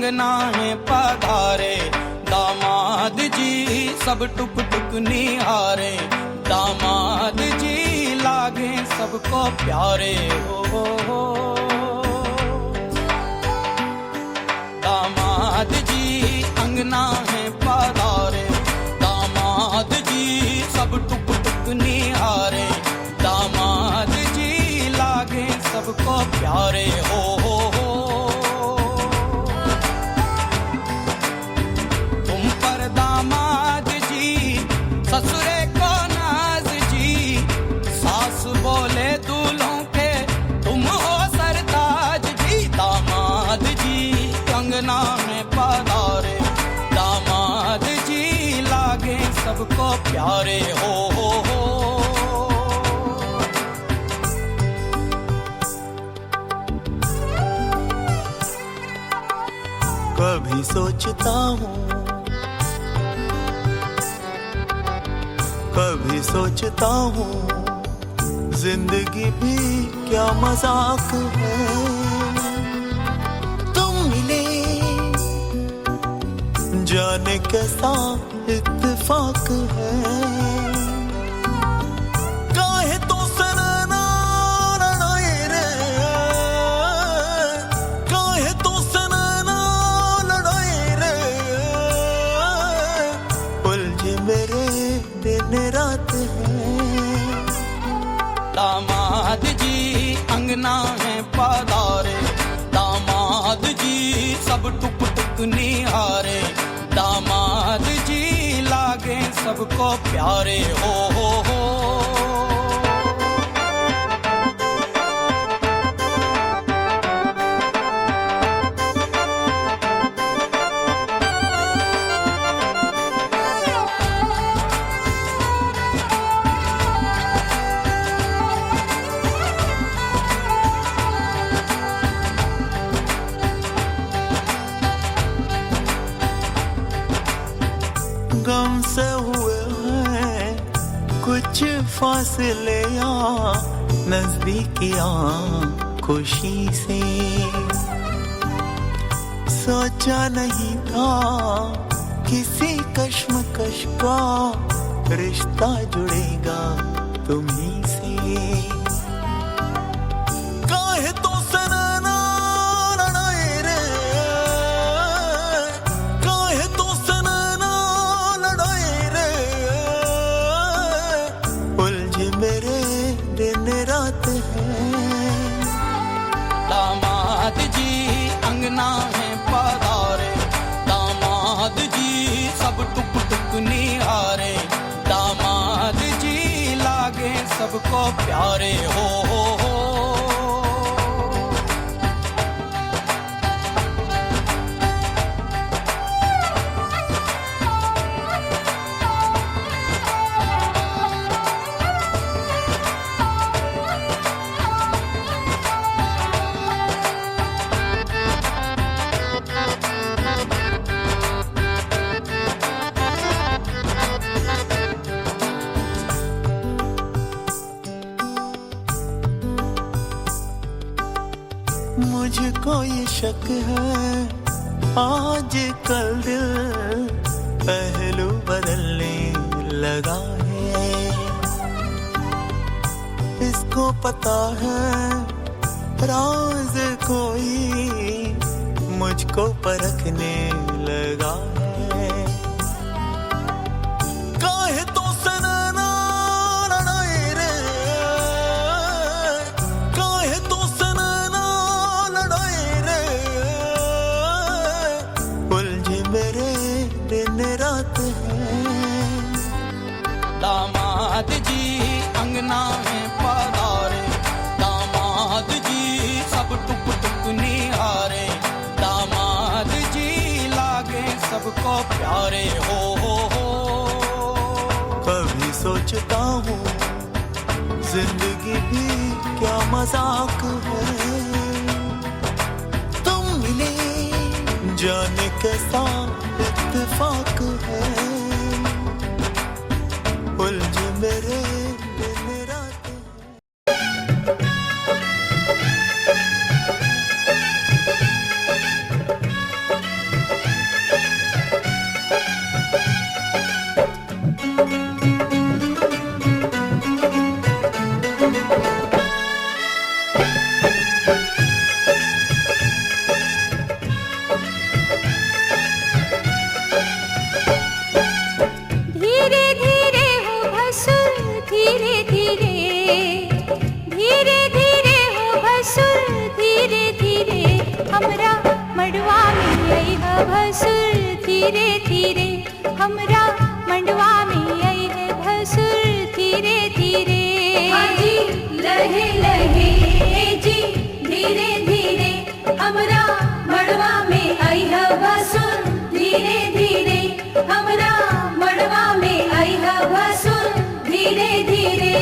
अंगना है पधारे, दामाद जी सब टुक टुक निहारे, दामाद जी लागे सबको प्यारे हो। दामाद जी अंगना है पधारे, दामाद जी सब टुक टुक निहारे, दामाद जी लागे सबको प्यारे हो। तुम पर दामाद जी ससुरे को नाज जी, सास बोले दूल्हों के तुम हो सरताज जी, दामाद जी अंगना में पधारे, दामाद जी लागे सबको प्यारे हो। कभी सोचता हूँ, कभी सोचता हूँ, जिंदगी भी क्या मजाक है। तुम मिले जाने कैसा इत्तेफाक है। काहे तो सनना लड़ाए रे, काहे तो सनना लड़ाए रे, उलझे मेरे दिन रात है। दामाद जी अंगना है पधारे, दामाद जी सब टुक टुक निहारे, दामाद जी लागे सबको प्यारे हो। गम से हुए हैं कुछ फासले या नजदीकियां, खुशी से सोचा नहीं था किसी कश्मकश का रिश्ता जुड़ेगा तुम्हीं से। काहे तो सनना लड़ाए रे, काहे तो सनना लड़ाए रे, उलझे मेरे दिन रात है। दामाद जी अंगना है पधारे, दामाद जी सब टुक टुक निहारे, दामाद जी लागे सबको प्यारे हो। मुझको ये शक है आज कल दिल पहलू बदलने लगा है। इसको पता है राज कोई मुझको परखने लगा है। काहे तो सनना लड़ाए रे, काहे तो सनना लड़ाए रे, उलझे मेरे दिन रात है। दामाद जी अंगना है पधारे, दामाद जी सब टुक टुक निहारे, दामाद जी लागे सबको प्यारे हो। कभी सोचता हूँ जिंदगी भी क्या मजाक है। तुम मिले जाने कैसा इत्तेफाक है, उलझे मेरे दिन रात। मड़वा में आई है भसुर धीरे धीरे, हमरा मंडवा में आई है भसुर धीरे धीरे। हाजी लहे लहे जी धीरे धीरे, हमरा मड़वा में आई है भसुर धीरे धीरे, हमरा मड़वा में आई है भसुर धीरे धीरे।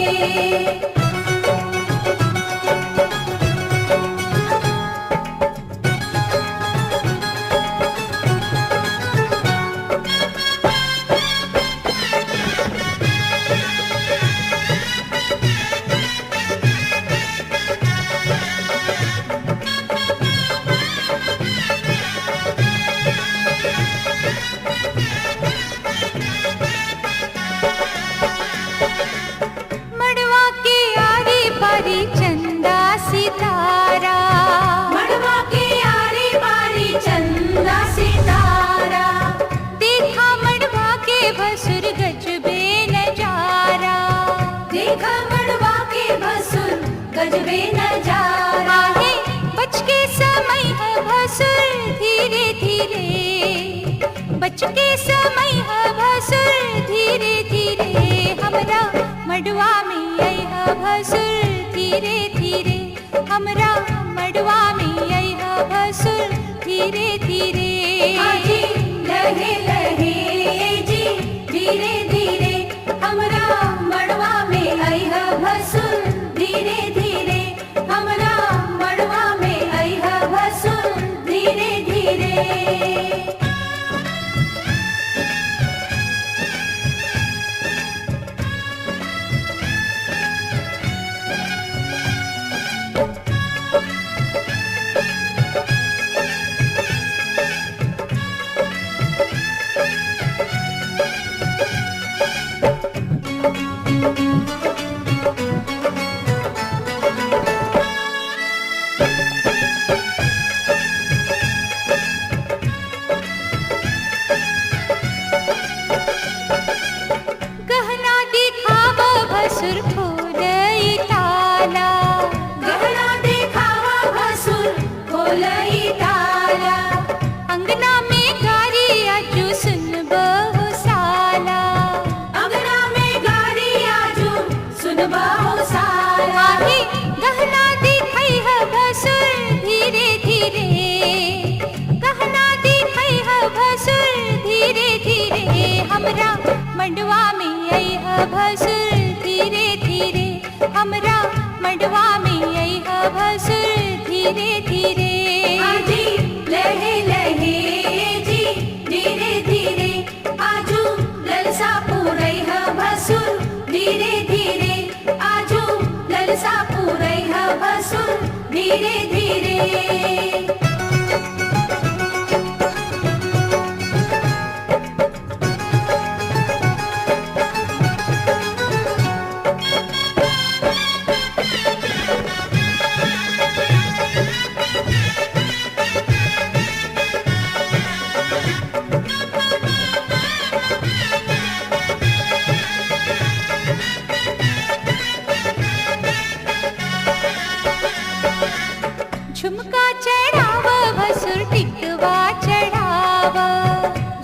मड़वा के आरी पारी चंदा सितारा, मड़वा के आरी बारी चंदा सितारा, देखा मड़वा के भसुर गजबे नजारा। देखा मड़वा के भसुर गजबे नजारा। आहे बच के समय है भसुर धीरे धीरे, बच के समय है भसुर धीरे धीरे, हमरा मड़वा में आई है भसुर धीरे धीरे, हमरा मड़वा में आई है भसुर धीरे धीरे। हाजी लहे लहे जी धीरे धीरे, हमरा मड़वा में आई है भसुर धीरे धीरे, हमरा मड़वा में आई है भसुर धीरे धीरे। गहना दिखाव भसुर खोलई ताला, गहना देखावा भसुर खोलई ताला, अंगना में गारी आजू सुन बहु साला। अंगना में गाड़ी आजू सुनबाहो साला। आहे गहना दिखाई है भसुर धीरे धीरे, गहना दिखाई है भसुर धीरे धीरे, हमरा मंडवा में आई है भसुर धीरे धीरे, हमरा मंडवा में आई है भसुर धीरे धीरे। हाजी लहे लहे जी धीरे धीरे, आजू ललसा पूरई है भसुर धीरे धीरे, आजू ललसा पूरई है भसुर धीरे धीरे। झुमका चढ़ाव भसुर टिकवा चढ़ाव,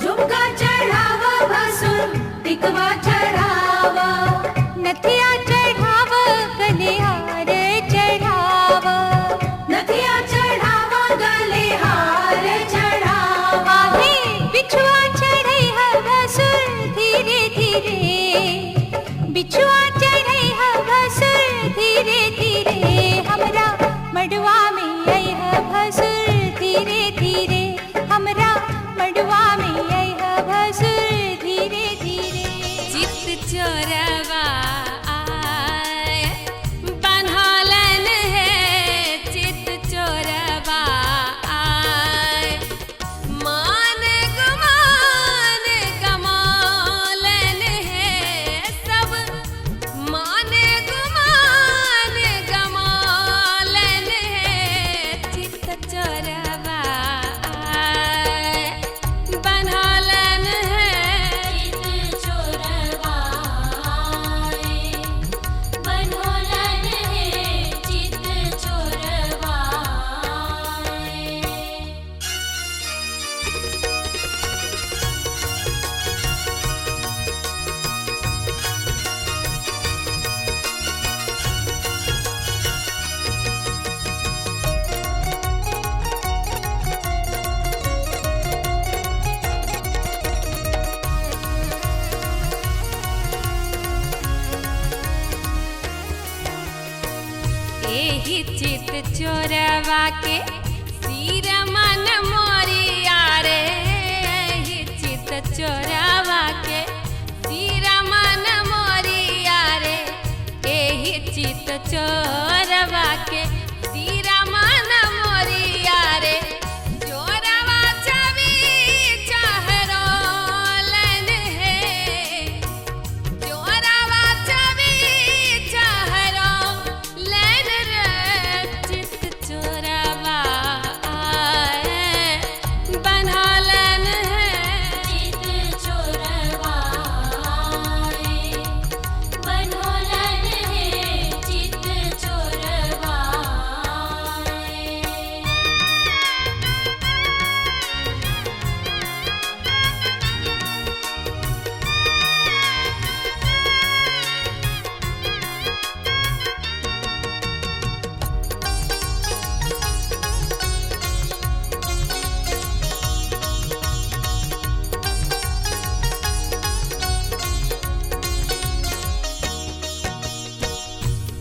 झुमका चढ़ावा भसुर टिकवा चढ़ावा, नथिया चढ़ाव गले हार चढ़ाव। नथिया चढ़ावा गले हार चढ़ावा, आहे बिछुआ चढ़ई है भसुर धीरे धीरे, बिछुआ चढ़ई है भसुर धीरे धीरे, हमरा मड़वा में आई है भसुर धीरे धीरे, हमरा मड़वा में आई है भसुर धीरे धीरे। चित चोरवा आय बन्हालन है, चित चोरवा आय मान गुमान गमालन है, सब मान गुमान गमालन है, चित चोरवा आय चोरवा के सिर मन मोरिया रे चित चोरवा के सिर मन मोरिया रे एही चित चोरवा के सिर मन मोरिया रे चोरवा छवि चाहरो लन है चोरवा छवि चाहरो लन रे चित चोरवा आए बनलन है चित चोरवा आए बनोलन है चित चोरवा आए।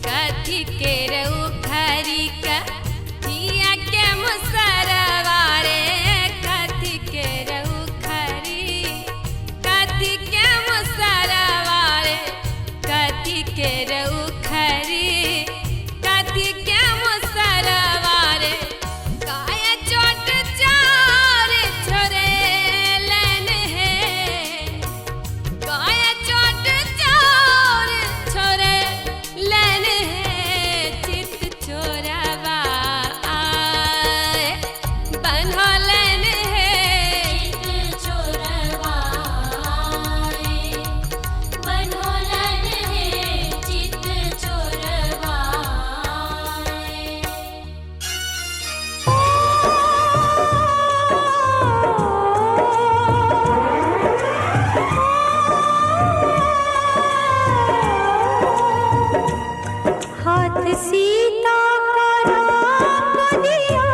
कथी के रहू खरी का थिया के मुसरवा रे कथी के रहू खरी कथी के मुसरवा रे कथी के रहू खरी कथी के मुसरवा रे काय चोट चार छोरे लन है काय चोट चार छोरे लन है चित चोरवा आए बनलन है चित चोरवा आए बनोलन है चित चोरवा आए। हाथ सीता का राम दिया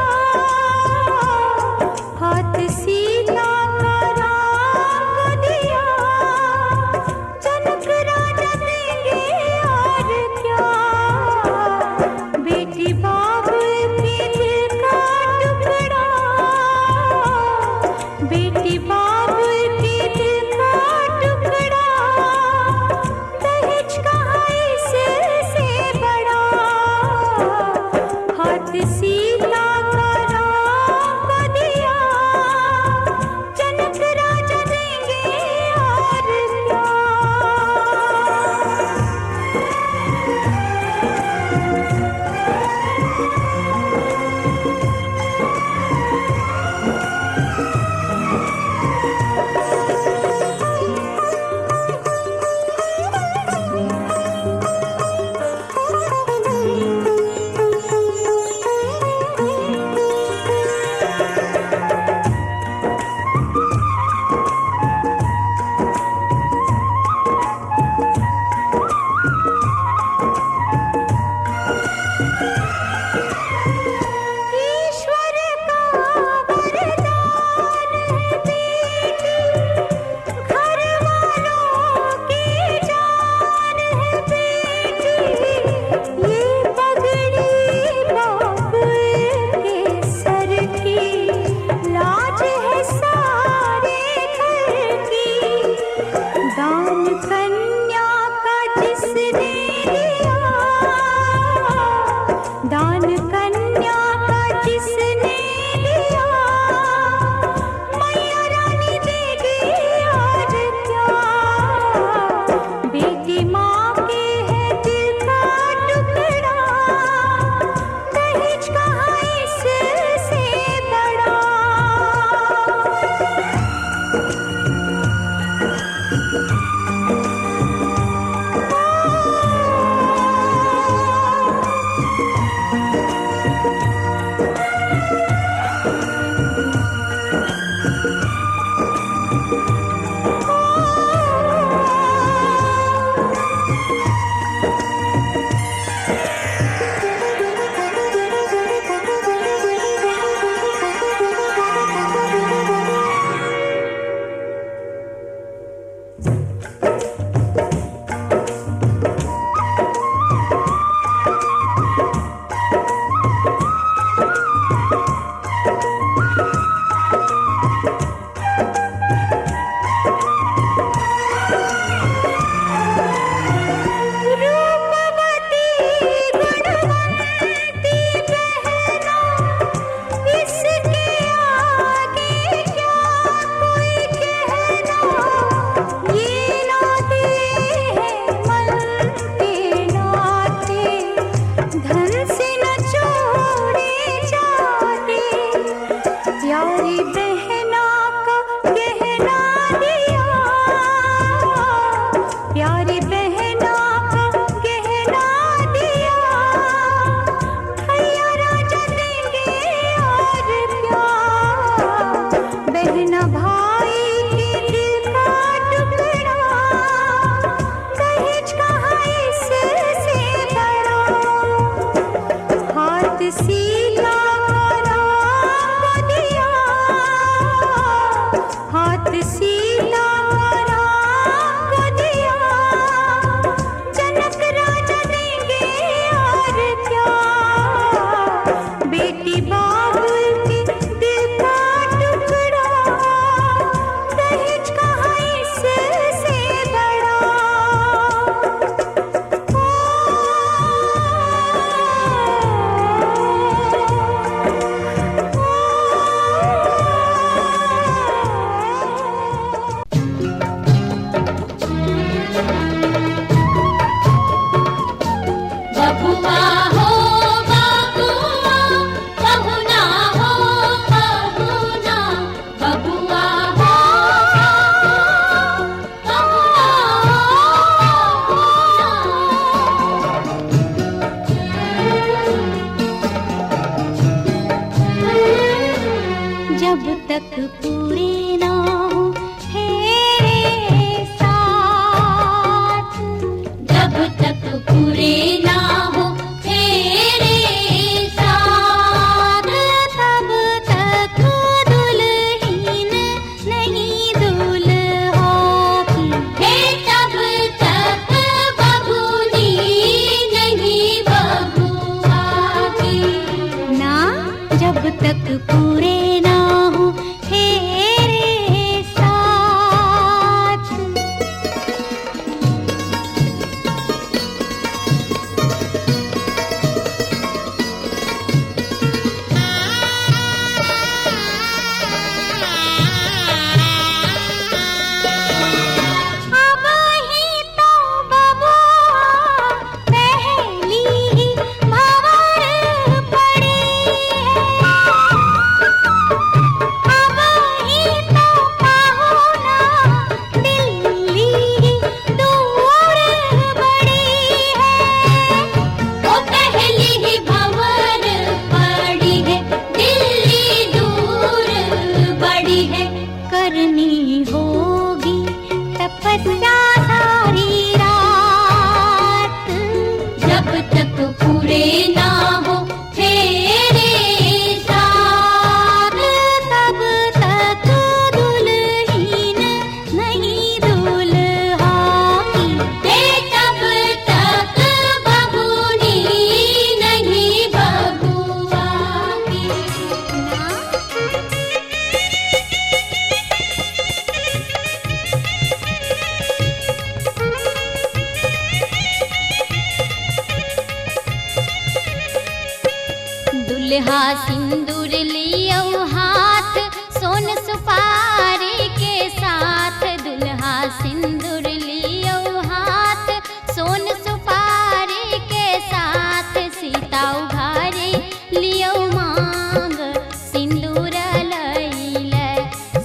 दुल्हा सिंदूर लियो हाथ सोन सुपारी के साथ, दुल्हा सिंदूर लियो हाथ सोन सुपारी के साथ, सीता उघारे लियो मांग सिंदूर लैले,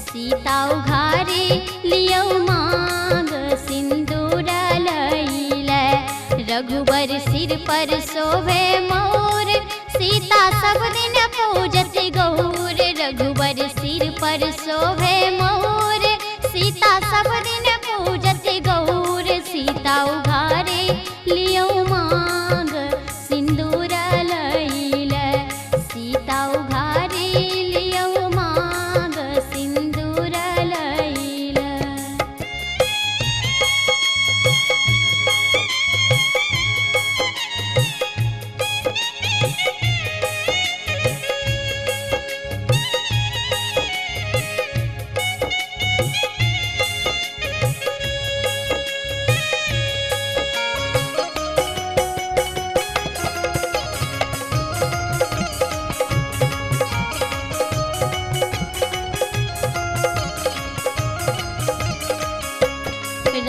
सीता उघारे लियो मांग सिंदूर लैले, रघुबर सिर पर शोभे मोर सीता सब दिन पूजत गौर, रघुबर सिर पर शोभे मोर सीता सब दिन पूजत गौर, सीता उघारे लियो मांग सिंदूर लैले, सीता उघारे लियो मांग सिंदूर लैले।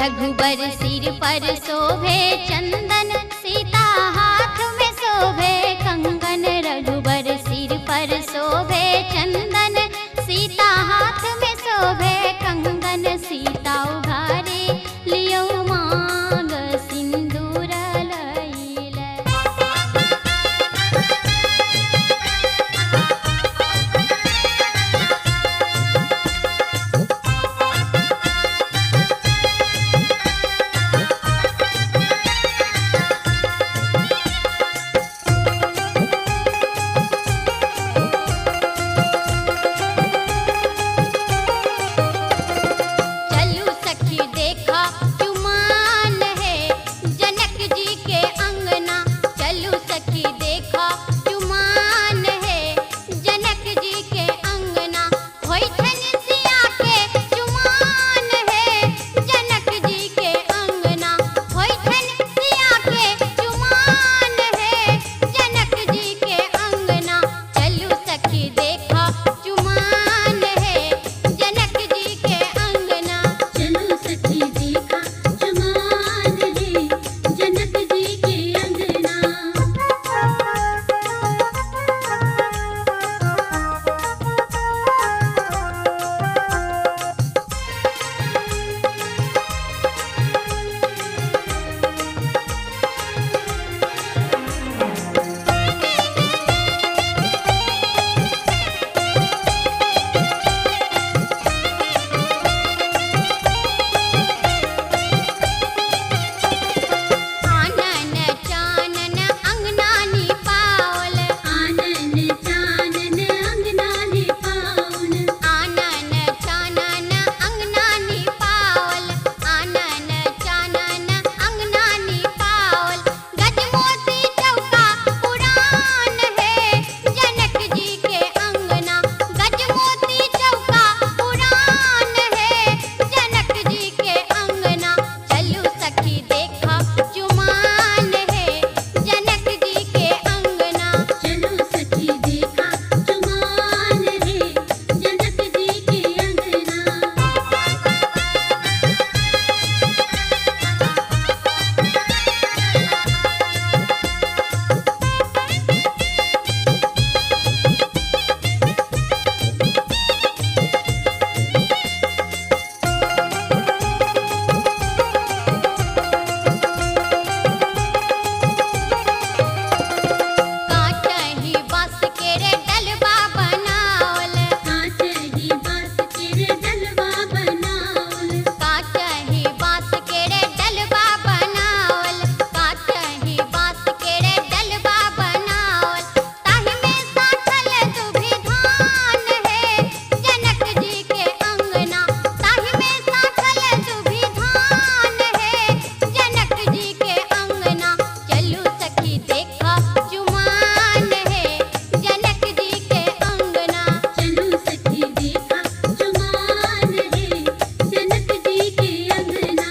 रघुबर सिर पर शोभे चंदन, सीता हाथ में शोभे कंगन। रघुबर सिर पर शोभे चंदन, सीता हाथ में शोभे कंगन। सीता उघारे लियो मांग सिंदूर लैल। चलू सखी देखा चुमान है जनक जी के अंगना। चलू सखी देखा चुमान है जनक जी के अंगना। होई थन सिया के चुमान है जनक जी के अंगना। होई थन सिया के चुमान है जनक जी के अंगना। चलू सखी देखा चुमान है जनक जी के अंगना। चलो सखी देखा चुमान है जनक जी के अंगना। आनन चानन अंगनानी पावल। आनन चानन अंगनानी पावन। आनन चानन अंगनानी पावल। आनन चानन अंगनानी पावल। गजमोती चौका पुरान है जनक जी के अंगना। गजमोती चौका पुरान है जनक जी के अंगना। चलू सखी देखा चुमान है जनक जी के अंगना। चलो सखी देखा चुमान है जनक जी के अंगना। काचही बांस के रे डलबा बनावल। काचही बांस के रे डलवा बनावल। काचही बांस के रे डलबा बनावल। काचही बांस के रे डलबा बनावल। ताहि में साठल दुभि धान है जनक जी के अंगना। ताहि में साठल दुभि धान है जनक जी के अंगना। चलू सखी देखा चुमान है जनक जी के अंगना। चलो सखी देखा चुमान है जनक जी के अंगना।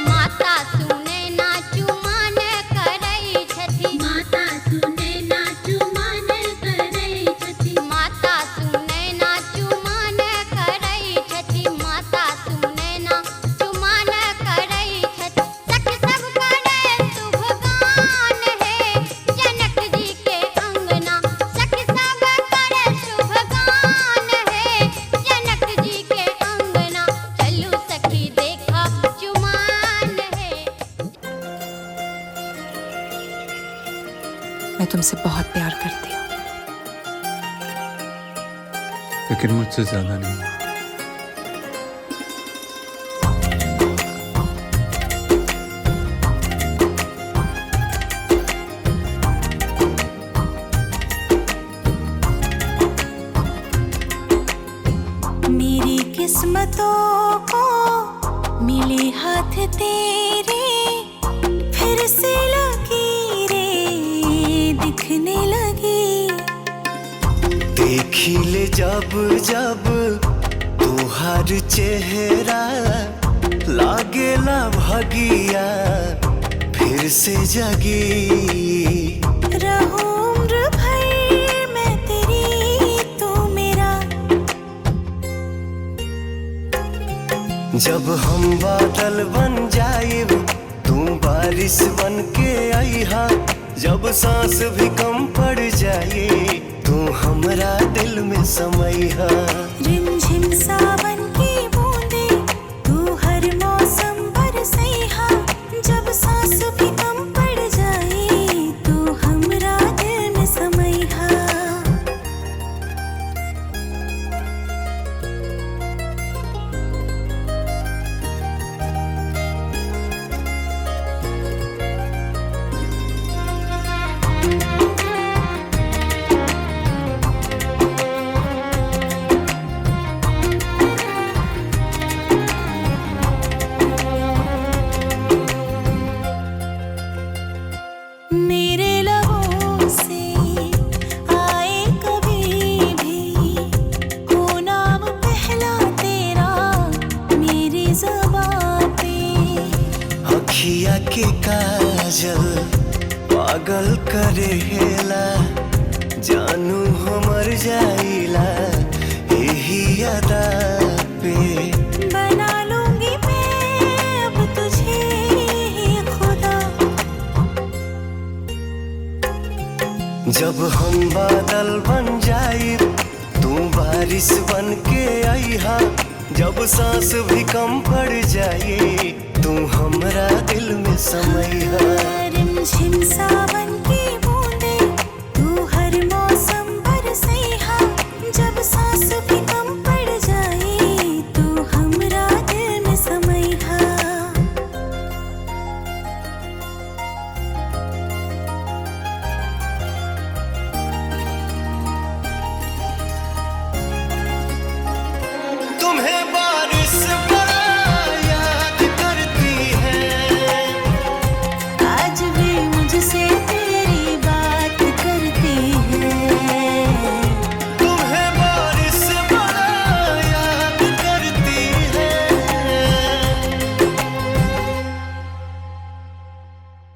माता सुने ना चुमान करई छथि। माता सुने ना चुमान करै छथि। माता सुने ना चुमान करई छथि। माता सुने ना चुमान करई छथि। सखी सब करे शुभ गान है जनक जी के अंगना। सखी सब करे शुभ गान है जनक जी के अंगना। चलू सखी देखा चुमान है। मैं तुमसे बहुत प्यार करती हूँ। लेकिन मुझसे ज्यादा नहीं। मेरी किस्मतों को मिले हाथ तेरे, फिर से लकीरें दिखने लगी। देखी ले जब जब तुहार चेहरा लागेला भगिया फिर से जगी। रहूं उम्र भर मैं तेरी तू मेरा। जब हम बादल बन जाइब तू बारिश बन के आईहा। जब सांस भी कम पड़ जाए तू हमरा दिल में समैहा। रिमझिम सावन की बूंदे तू हर मौसम बरसैहा। जब सांस भी कम पड़ जाए तू हमरा दिल में समैहा। मेरे लबों से आए कभी भी हो नाम पहला तेरा मेरी ज़बां पे। अखिया के काजल पागल करेला जानू हमर जाइला यही अदा पे। बना लूंगी मैं अब तुझे ही खुदा। जब हम बादल बन जाए तू बारिश बन के आईहा। जब सांस भी कम पड़ जाए तू हमरा दिल में समैहा। रिमझिम सावन